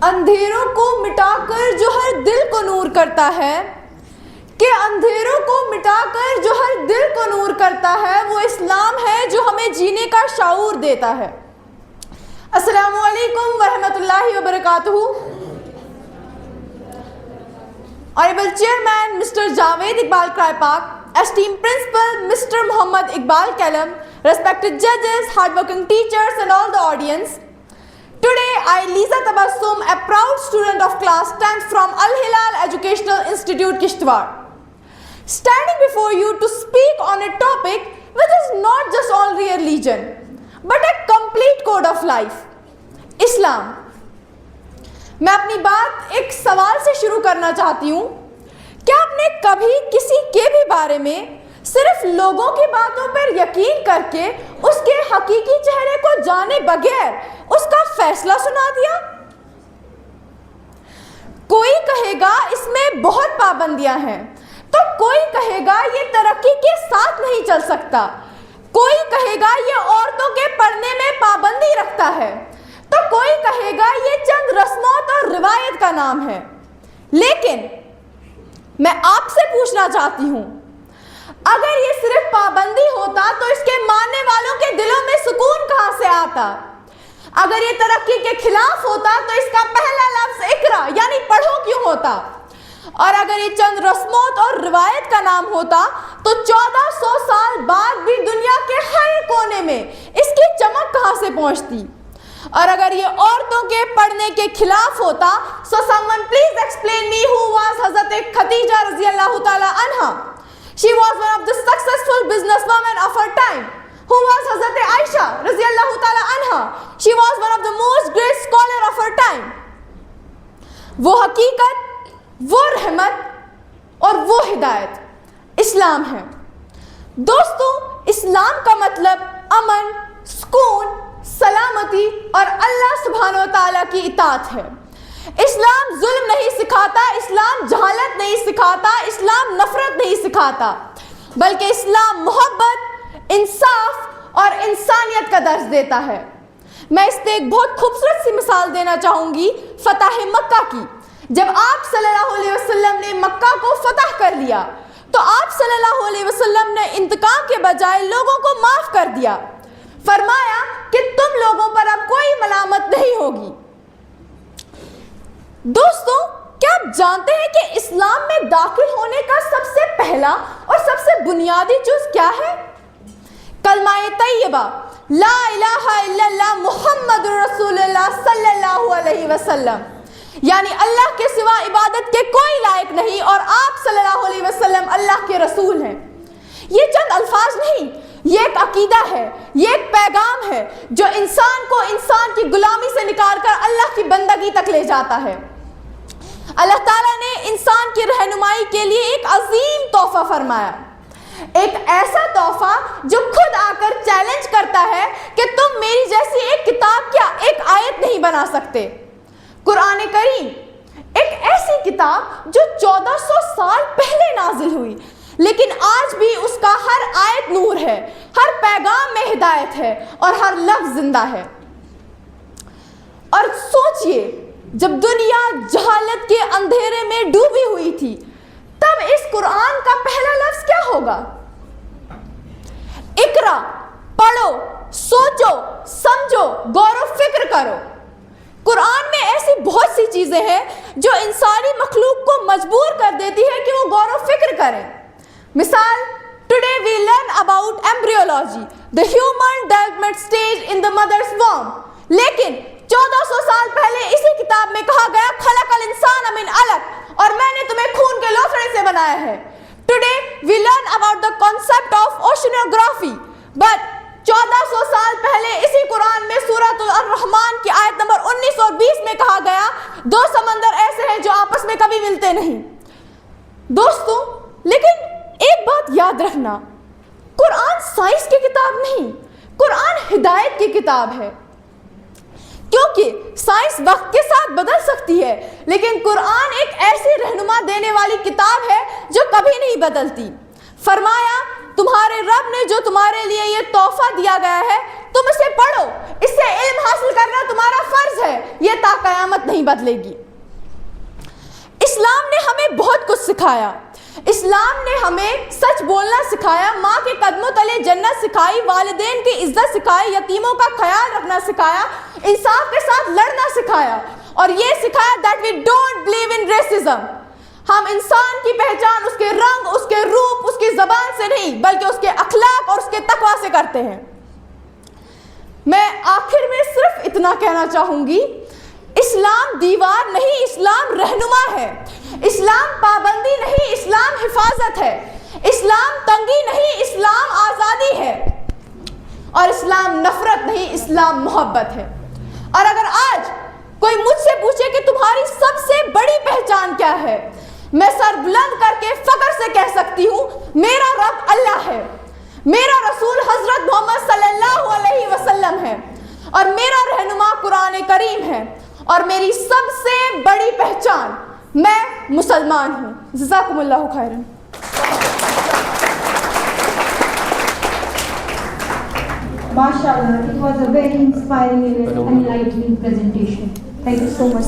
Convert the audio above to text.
اندھیروں کو مٹا کر جو ہر دل کو نور کرتا ہے، کہ اندھیروں کو مٹا کر جو ہر دل کو نور کرتا ہے، وہ اسلام ہے جو ہمیں جینے کا شعور دیتا ہے۔ السلام علیکم ورحمۃ اللہ وبرکاتہ۔ Honorable Chairman Mr. Javed Iqbal Kraipak, esteemed Principal Mr. Muhammad Iqbal Kalam, respected judges, hardworking teachers and all the audience. Today I, Liza Tabassum, a proud student of class 10th from Al Hilal Educational Institute, Kishtwar, standing before you to speak on a topic which is not just only a religion, but a complete code of life, Islam. میں اپنی بات ایک سوال سے شروع کرنا چاہتی ہوں۔ کیا آپ نے کبھی کسی کے بھی بارے میں صرف لوگوں کی باتوں پر یقین کر کے اس کے حقیقی چہرے کو جانے بغیر اس کا فیصلہ سنا دیا؟ کوئی کہے گا اس میں بہت پابندیاں ہیں، تو کوئی کہے گا یہ ترقی کے ساتھ نہیں چل سکتا، کوئی کہے گا یہ عورتوں کے پڑھنے میں پابندی رکھتا ہے، تو کوئی کہے گا یہ چند رسمات اور روایت کا نام ہے۔ لیکن میں آپ سے پوچھنا چاہتی ہوں، اگر یہ صرف پابندی ہوتا تو اس کے ماننے والوں کے دلوں میں سکون کہاں سے آتا؟ اگر یہ ترقی کے خلاف ہوتا تو اس کا پہلا لفظ اقرا یعنی پڑھو کیوں ہوتا؟ اور اگر یہ چند رسمات اور روایت کا نام ہوتا تو 1400 سال بعد بھی دنیا کے ہر کونے میں اس کی چمک کہاں سے پہنچتی؟ اور اگر یہ عورتوں کے پڑھنے کے خلاف ہوتا، so someone please explain me who was حضرت خدیجہ رضی اللہ تعالی عنہ. She was one of the successful businesswomen of her time. Who was حضرت عائشہ رضی اللہ تعالی عنہ. She was one of the most great scholar of her time. وہ حقیقت، وہ رحمت اور وہ ہدایت اسلام ہے۔ دوستو، اسلام کا مطلب امن، سکون، سلامتی اور اللہ سبحانہ و تعالیٰ کی اطاعت ہے۔ اسلام ظلم نہیں سکھاتا، اسلام جہالت نہیں سکھاتا، اسلام نفرت نہیں سکھاتا، بلکہ اسلام محبت، انصاف اور انسانیت کا درس دیتا ہے۔ میں اس سے ایک بہت خوبصورت سی مثال دینا چاہوں گی فتح مکہ کی۔ جب آپ صلی اللہ علیہ وسلم نے مکہ کو فتح کر لیا تو آپ صلی اللہ علیہ وسلم نے انتقام کے بجائے لوگوں کو معاف کر دیا، فرمایا کہ تم لوگوں پر اب کوئی ملامت نہیں ہوگی۔ دوستو، کیا آپ جانتے ہیں کہ اسلام میں داخل ہونے کا سب سے پہلا اور سب سے بنیادی جز کیا ہے؟ کلمہ طیبہ لا الہ الا اللہ محمد رسول اللہ صلی اللہ علیہ وسلم، یعنی اللہ کے سوا عبادت کے کوئی لائق نہیں اور آپ صلی اللہ علیہ وسلم اللہ کے رسول ہیں۔ یہ چند الفاظ نہیں، یہ ایک عقیدہ ہے، یہ ایک پیغام ہے جو انسان کو انسان کی غلامی سے نکال کر اللہ کی بندگی تک لے جاتا ہے۔ اللہ تعالیٰ نے انسان کی رہنمائی کے لیے ایک عظیم تحفہ فرمایا، ایک ایسا تحفہ جو خود آ کر چیلنج کرتا ہے کہ تم میری جیسی ایک کتاب کیا ایک آیت نہیں بنا سکتے۔ قرآن کریم ایک ایسی کتاب جو 1400 سال پہلے نازل ہوئی، لیکن آج بھی اس کا ہر آیت نور ہے، ہر پیغام میں ہدایت ہے اور ہر لفظ زندہ ہے۔ اور سوچئے، جب دنیا جہالت کے اندھیرے میں ڈوبی ہوئی تھی تب اس قرآن کا پہلا لفظ کیا ہوگا؟ اقرا، پڑھو، سوچو، سمجھو، غور و فکر کرو۔ قرآن میں ایسی بہت سی چیزیں ہیں جو انسانی مخلوق کو مجبور کر دیتی ہے کہ وہ غور و فکر کریں۔ مثال، today we learn about embryology, the human development stage in the mother's womb. لیکن 1400 سال پہلے اسی کتاب میں کہا گیا خلق الانسان من علق، اور میں نے تمہیں خون کے لوتھڑے سے بنایا ہے۔ Today we learn about the concept of oceanography, but 1400 سال پہلے اسی قرآن میں سورۃ الرحمن کی آیت نمبر 19 اور 20 میں کہا گیا دو سمندر ایسے ہیں جو آپس میں کبھی ملتے نہیں۔ دوستو، لیکن ایک بات یاد رکھنا، قرآن سائنس کی کتاب نہیں، قرآن ہدایت کی کتاب ہے، کیونکہ سائنس وقت کے ساتھ بدل سکتی ہے لیکن قرآن ایک ایسی رہنما دینے والی کتاب ہے جو کبھی نہیں بدلتی۔ فرمایا، تمہارے رب نے جو تمہارے لیے یہ تحفہ دیا گیا ہے تم اسے پڑھو, اس سے علم حاصل کرنا تمہارا فرض ہے, یہ تا قیامت نہیں بدلے گی. اسلام نے ہمیں بہت کچھ سکھایا. اسلام نے ہمیں سچ بولنا سکھایا, ماں کے قدموں تلے جنت سکھائی, والدین کی عزت سکھائی, یتیموں کا خیال رکھنا سکھایا, انصاف کے ساتھ لڑنا سکھایا, اور یہ سکھایا that we don't believe in racism. ہم انسان کی پہچان اس کے رنگ, اس کے روپ, اس کی زبان سے نہیں بلکہ اس کے اخلاق اور اس کے تقویٰ سے کرتے ہیں. میں آخر میں صرف اتنا کہنا چاہوں گی, اسلام دیوار نہیں, اسلام رہنما ہے. اسلام پابندی نہیں, اسلام حفاظت ہے. اسلام تنگی نہیں, اسلام آزادی ہے. اور اسلام نفرت نہیں, اسلام محبت ہے. اور اگر آج کوئی مجھ سے پوچھے کہ تمہاری سب سے بڑی پہچان کیا ہے, میں سر بلند کر کے فخر سے کہہ سکتی ہوں, میرا رب اللہ ہے, میرا رسول حضرت محمد صلی اللہ علیہ وسلم ہے, اور میرا رہنما قرآن کریم ہے, اور میری سب سے بڑی پہچان میں مسلمان ہوں. جزاکم اللہ خیرا. MashaAllah, it was a very inspiring and enlightening presentation. Thank you so much.